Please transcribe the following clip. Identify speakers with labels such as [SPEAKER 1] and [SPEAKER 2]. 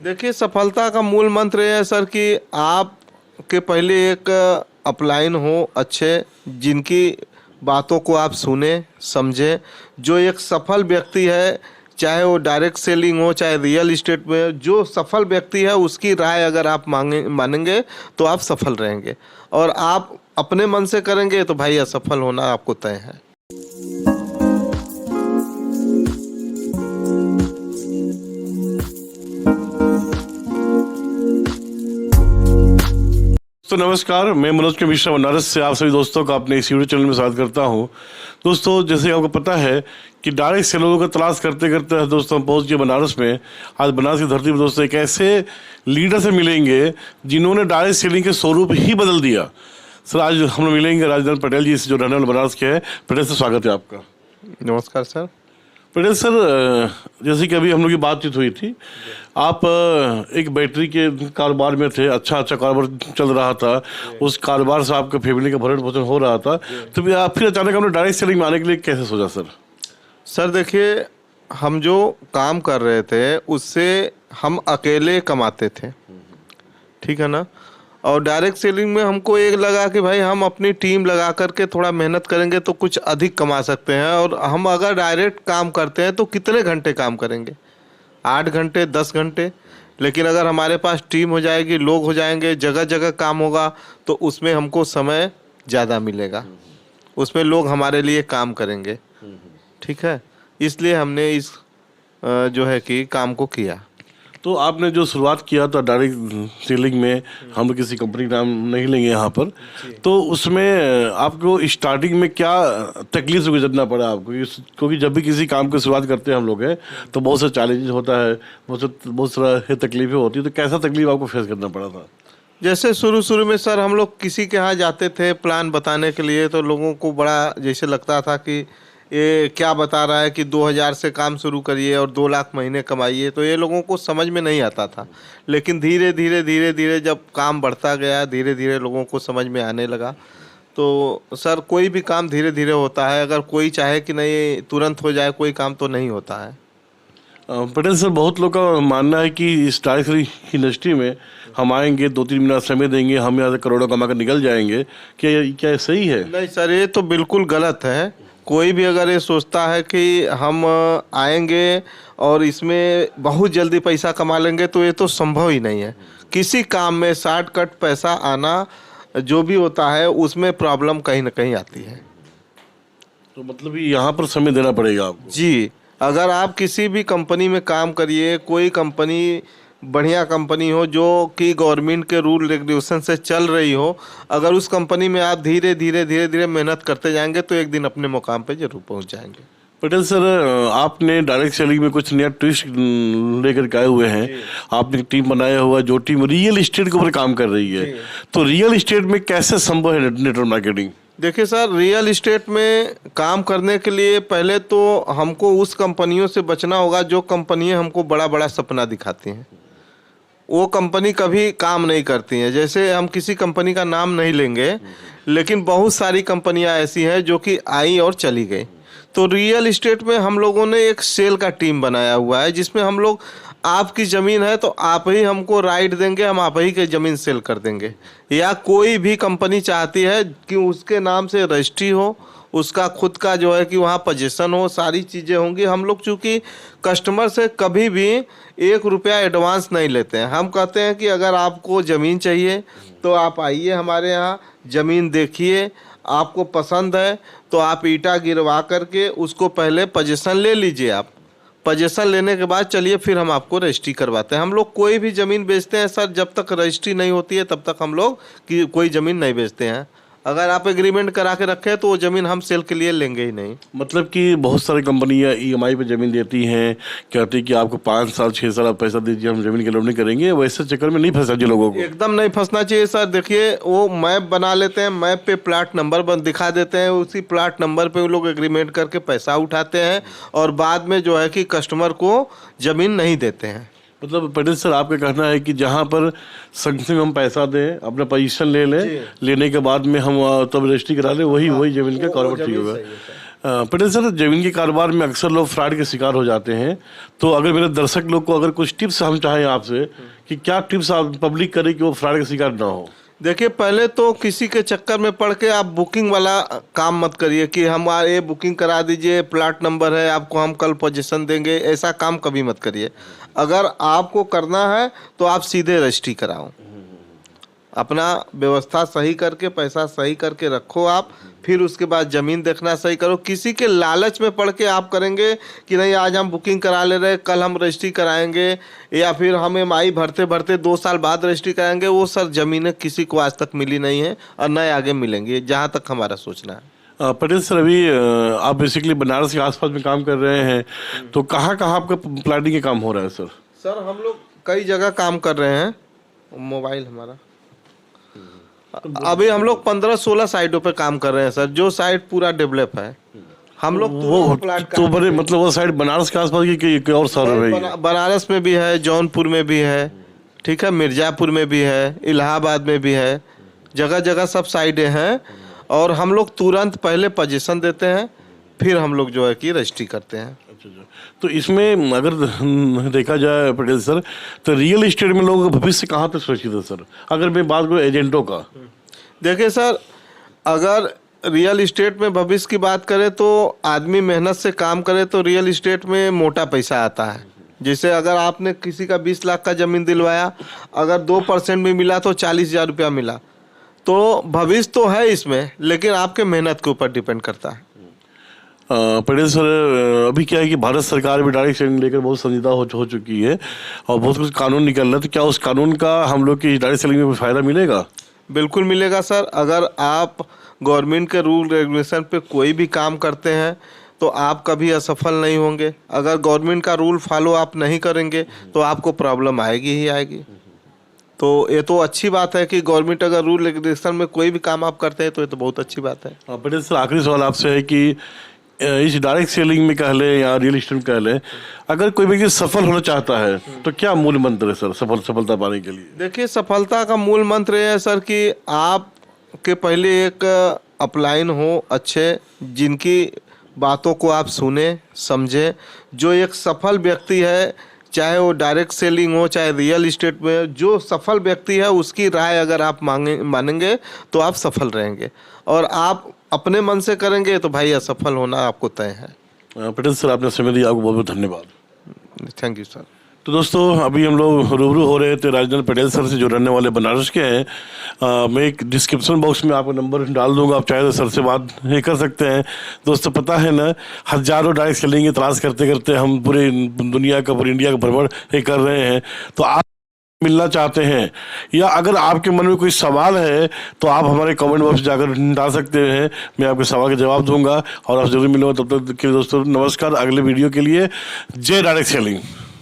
[SPEAKER 1] देखिए, सफलता का मूल मंत्र ये है सर कि आपके पहले एक अपलाइन हो अच्छे, जिनकी बातों को आप सुने समझे। जो एक सफल व्यक्ति है, चाहे वो डायरेक्ट सेलिंग हो चाहे रियल इस्टेट में, जो सफल व्यक्ति है उसकी राय अगर आप मानेंगे तो आप सफल रहेंगे। और आप अपने मन से करेंगे तो भाई असफल होना आपको तय है।
[SPEAKER 2] तो नमस्कार, मैं मनोज के मिश्रा बनारस से आप सभी दोस्तों का अपने इस यूट्यूब चैनल में स्वागत करता हूं। दोस्तों, जैसे आपको पता है कि डायरेक्ट सेलरों का तलाश करते करते दोस्तों हम पहुंच गए बनारस में। आज बनारस की धरती पर दोस्तों एक ऐसे लीडर से मिलेंगे जिन्होंने डायरेक्ट सेलिंग के स्वरूप ही बदल दिया। सर, आज हम लोग मिलेंगे राजनाथ पटेल जी से, जो रहने वाले बनारस के हैं। पटेल सर, स्वागत है आपका।
[SPEAKER 1] नमस्कार सर।
[SPEAKER 2] पटेल सर, जैसे कि अभी हम लोग की बातचीत हुई थी, आप एक बैटरी के कारोबार में थे, अच्छा कारोबार चल रहा था, उस कारोबार से आपके फैमिली का भरण पोषण हो रहा था, तो फिर अचानक हमने डायरेक्ट सेलिंग में आने के लिए कैसे सोचा सर?
[SPEAKER 1] सर देखिए, हम जो काम कर रहे थे उससे हम अकेले कमाते थे, ठीक है ना। और डायरेक्ट सेलिंग में हमको एक लगा कि भाई हम अपनी टीम लगा करके थोड़ा मेहनत करेंगे तो कुछ अधिक कमा सकते हैं। और हम अगर डायरेक्ट काम करते हैं तो कितने घंटे काम करेंगे, 8 घंटे 10 घंटे। लेकिन अगर हमारे पास टीम हो जाएगी, लोग हो जाएंगे, जगह जगह काम होगा, तो उसमें हमको समय ज़्यादा मिलेगा, उसमें लोग हमारे लिए काम करेंगे, ठीक है। इसलिए हमने इस जो है कि काम को किया।
[SPEAKER 2] तो आपने जो शुरुआत किया था डायरेक्ट सेलिंग में, हम किसी कंपनी का नाम नहीं लेंगे यहाँ पर, तो उसमें आपको स्टार्टिंग में क्या तकलीफ से गुजरना पड़ा आपको? क्योंकि जब भी किसी काम की शुरुआत करते हैं हम लोग हैं तो बहुत सा चैलेंजेस होता है, बहुत सारा तकलीफें होती है। तो कैसा तकलीफ आपको फेस करना पड़ा था?
[SPEAKER 1] जैसे शुरू में सर हम लोग किसी के यहाँ जाते थे प्लान बताने के लिए, तो लोगों को बड़ा जैसे लगता था कि ये क्या बता रहा है कि 2000 से काम शुरू करिए और 2 लाख महीने कमाइए। तो ये लोगों को समझ में नहीं आता था। लेकिन धीरे धीरे जब काम बढ़ता गया, धीरे धीरे लोगों को समझ में आने लगा। तो सर कोई भी काम धीरे धीरे होता है, अगर कोई चाहे कि नहीं तुरंत हो जाए कोई काम तो नहीं होता है।
[SPEAKER 2] पटेल सर, बहुत लोग का मानना है कि इस डायरेक्ट इंडस्ट्री में हम आएंगे, 2-3 महीना समय देंगे, हम यहाँ से करोड़ों कमा कर निकल जाएंगे। क्या सही है?
[SPEAKER 1] नहीं सर, ये तो बिल्कुल गलत है। कोई भी अगर ये सोचता है कि हम आएंगे और इसमें बहुत जल्दी पैसा कमा लेंगे तो ये तो संभव ही नहीं है। किसी काम में शॉर्टकट पैसा आना जो भी होता है उसमें प्रॉब्लम कहीं ना कहीं आती है।
[SPEAKER 2] तो मतलब यहाँ पर समय देना पड़ेगा आपको?
[SPEAKER 1] जी, अगर आप किसी भी कंपनी में काम करिए, कोई कंपनी बढ़िया कंपनी हो जो कि गवर्नमेंट के रूल रेगुलेशन से चल रही हो, अगर उस कंपनी में आप धीरे धीरे मेहनत करते जाएंगे तो एक दिन अपने मुकाम पे जरूर पहुंच जाएंगे।
[SPEAKER 2] पटेल सर, आपने डायरेक्ट सेलिंग में कुछ नया ट्विस्ट लेकर के आए हुए हैं। आपने एक टीम बनाया हुआ जो टीम रियल इस्टेट के ऊपर काम कर रही है। तो रियल इस्टेट में कैसे संभव है नेटवर्क मार्केटिंग? देखिए
[SPEAKER 1] सर, रियल इस्टेट में काम करने के लिए पहले तो हमको उस कंपनियों से बचना होगा जो कंपनियां हमको बड़ा बड़ा सपना दिखाती हैं। वो कंपनी कभी काम नहीं करती हैं। जैसे हम किसी कंपनी का नाम नहीं लेंगे, लेकिन बहुत सारी कंपनियां ऐसी हैं जो कि आई और चली गई। तो रियल इस्टेट में हम लोगों ने एक सेल का टीम बनाया हुआ है, जिसमें हम लोग, आपकी ज़मीन है तो आप ही हमको राइट देंगे, हम आप ही के ज़मीन सेल कर देंगे। या कोई भी कंपनी चाहती है कि उसके नाम से रजिस्ट्री हो, उसका खुद का जो है कि वहाँ पोजीशन हो, सारी चीज़ें होंगी। हम लोग चूँकि कस्टमर से कभी भी 1 रुपया एडवांस नहीं लेते हैं। हम कहते हैं कि अगर आपको ज़मीन चाहिए तो आप आइए हमारे यहाँ, ज़मीन देखिए, आपको पसंद है तो आप ईंटा गिरवा करके उसको पहले पोजीशन ले लीजिए। आप पोजीशन लेने के बाद चलिए फिर हम आपको रजिस्ट्री करवाते हैं। हम लोग कोई भी ज़मीन बेचते हैं सर, जब तक रजिस्ट्री नहीं होती है तब तक हम लोग की कोई ज़मीन नहीं बेचते हैं। अगर आप एग्रीमेंट करा के रखें तो वो ज़मीन हम सेल के लिए लेंगे ही नहीं।
[SPEAKER 2] मतलब कि बहुत सारी कंपनियां EMI पे ज़मीन देती हैं, कहती है कि आपको 5 साल 6 साल आप पैसा दीजिए, हम ज़मीन की लोन नहीं करेंगे। वैसे चक्कर में नहीं फंसा जी लोगों को?
[SPEAKER 1] एकदम नहीं फंसना चाहिए सर। देखिए, वो मैप बना लेते हैं, मैप पे प्लाट नंबर दिखा देते हैं, उसी प्लाट नंबर पे वो लोग एग्रीमेंट करके पैसा उठाते हैं और बाद में जो है कि कस्टमर को ज़मीन नहीं देते हैं।
[SPEAKER 2] मतलब पटेल सर, आपका कहना है कि जहाँ पर संग हम पैसा दें, अपना पोजीशन ले लें, लेने के बाद में हम तब रजिस्ट्री करा लें, वही ज़मीन का कारोबार ठीक होगा। पटेल सर, जमीन के कारोबार में अक्सर लोग फ्रॉड के शिकार हो जाते हैं, तो अगर मेरे दर्शक लोग को अगर कुछ टिप्स हम चाहें आपसे कि क्या टिप्स आप पब्लिक करें कि वो फ्रॉड के शिकार ना हो।
[SPEAKER 1] देखिए, पहले तो किसी के चक्कर में पड़ के आप बुकिंग वाला काम मत करिए कि हमारे बुकिंग करा दीजिए, प्लाट नंबर है, आपको हम कल पोजीशन देंगे, ऐसा काम कभी मत करिए। अगर आपको करना है तो आप सीधे रजिस्ट्री कराओ, अपना व्यवस्था सही करके, पैसा सही करके रखो आप, फिर उसके बाद ज़मीन देखना सही करो। किसी के लालच में पड़ के आप करेंगे कि नहीं आज हम बुकिंग करा ले रहे, कल हम रजिस्ट्री कराएंगे, या फिर हम EMI भरते भरते 2 साल बाद रजिस्ट्री कराएंगे, वो सर ज़मीनें किसी को आज तक मिली नहीं है और न आगे मिलेंगी, जहाँ तक हमारा सोचना है।
[SPEAKER 2] पटेल सर, अभी आप बेसिकली बनारस के आसपास में काम कर रहे हैं, तो कहाँ कहाँ आपका प्लाटिंग का काम हो रहा है सर?
[SPEAKER 1] सर हम लोग कई जगह काम कर रहे हैं। मोबाइल हमारा अभी हम लोग 15-16 साइटों पे काम कर रहे हैं सर, जो साइट पूरा डेवलप है हम लोग
[SPEAKER 2] वो तो बड़े मतलब वो साइड बनारस के आसपास की और शहर है?
[SPEAKER 1] बनारस में भी है, जौनपुर में भी है, ठीक है, मिर्ज़ापुर में भी है, इलाहाबाद में भी है, जगह जगह सब साइडें हैं। और हम लोग तुरंत पहले पोजीशन देते हैं, फिर हम लोग जो है कि रजिस्ट्री करते हैं।
[SPEAKER 2] तो इसमें अगर देखा जाए पटेल सर, तो रियल एस्टेट में लोगों का भविष्य कहाँ पे सुरक्षित है सर, अगर मैं बात करूँ एजेंटों का? देखिए
[SPEAKER 1] सर, अगर रियल इस्टेट में भविष्य की बात करें तो आदमी मेहनत से काम करे तो रियल इस्टेट में मोटा पैसा आता है। जैसे अगर आपने किसी का 20 लाख का ज़मीन दिलवाया, अगर 2% भी मिला तो 40,000 रुपया मिला, तो भविष्य तो है इसमें, लेकिन आपके मेहनत के ऊपर डिपेंड करता है।
[SPEAKER 2] पटेल सर, अभी क्या है कि भारत सरकार भी डायरेक्ट सेलिंग लेकर बहुत संजीदा हो चुकी है और बहुत कुछ कानून निकल रहा है, तो क्या उस कानून का हम लोग की डायरेक्ट सेलिंग में कोई फ़ायदा मिलेगा?
[SPEAKER 1] बिल्कुल मिलेगा सर। अगर आप गवर्नमेंट के रूल रेगुलेशन पे कोई भी काम करते हैं तो आप कभी असफल नहीं होंगे। अगर गवर्नमेंट का रूल फॉलो आप नहीं करेंगे तो आपको प्रॉब्लम आएगी ही आएगी। तो ये तो अच्छी बात है कि गवर्नमेंट अगर रूल रेगुलेशन में कोई भी काम आप करते हैं तो ये तो बहुत अच्छी बात है।
[SPEAKER 2] पटेल सर, आखिरी सवाल आपसे है कि इस डायरेक्ट सेलिंग में कह लें या रियल एस्टेट में कह लें, अगर कोई व्यक्ति सफल होना चाहता है तो क्या मूल मंत्र है सर सफलता पाने के लिए?
[SPEAKER 1] देखिए, सफलता का मूल मंत्र ये है सर कि आपके पहले एक अपलाइन हो अच्छे, जिनकी बातों को आप सुने समझे। जो एक सफल व्यक्ति है, चाहे वो डायरेक्ट सेलिंग हो चाहे रियल इस्टेट में, जो सफल व्यक्ति है उसकी राय अगर आप मानेंगे तो आप सफल रहेंगे, और आप अपने मन से करेंगे तो भाई असफल होना आपको तय है।
[SPEAKER 2] पटेल सर, आपने समय दिया, आपको बहुत बहुत धन्यवाद।
[SPEAKER 1] Thank you sir.
[SPEAKER 2] तो दोस्तों, अभी हम लोग रूबरू हो रहे थे राजनल पटेल सर से, जो रहने वाले बनारस के हैं। मैं एक डिस्क्रिप्शन बॉक्स में आपको नंबर डाल दूंगा, आप चाहे तो सर से बात कर सकते हैं। दोस्तों, पता है ना, हजारों डायरेक्ट सेलिंग की तलाश करते करते हम पूरे दुनिया का, पूरी इंडिया का भ्रमण कर रहे हैं। तो आप मिलना चाहते हैं या अगर आपके मन में कोई सवाल है तो आप हमारे कमेंट बॉक्स जाकर डाल सकते हैं, मैं आपके सवाल का जवाब दूंगा और आप जरूर मिलूंगा। तब तक के लिए दोस्तों नमस्कार। अगले वीडियो के लिए जय डायरेक्ट सेलिंग।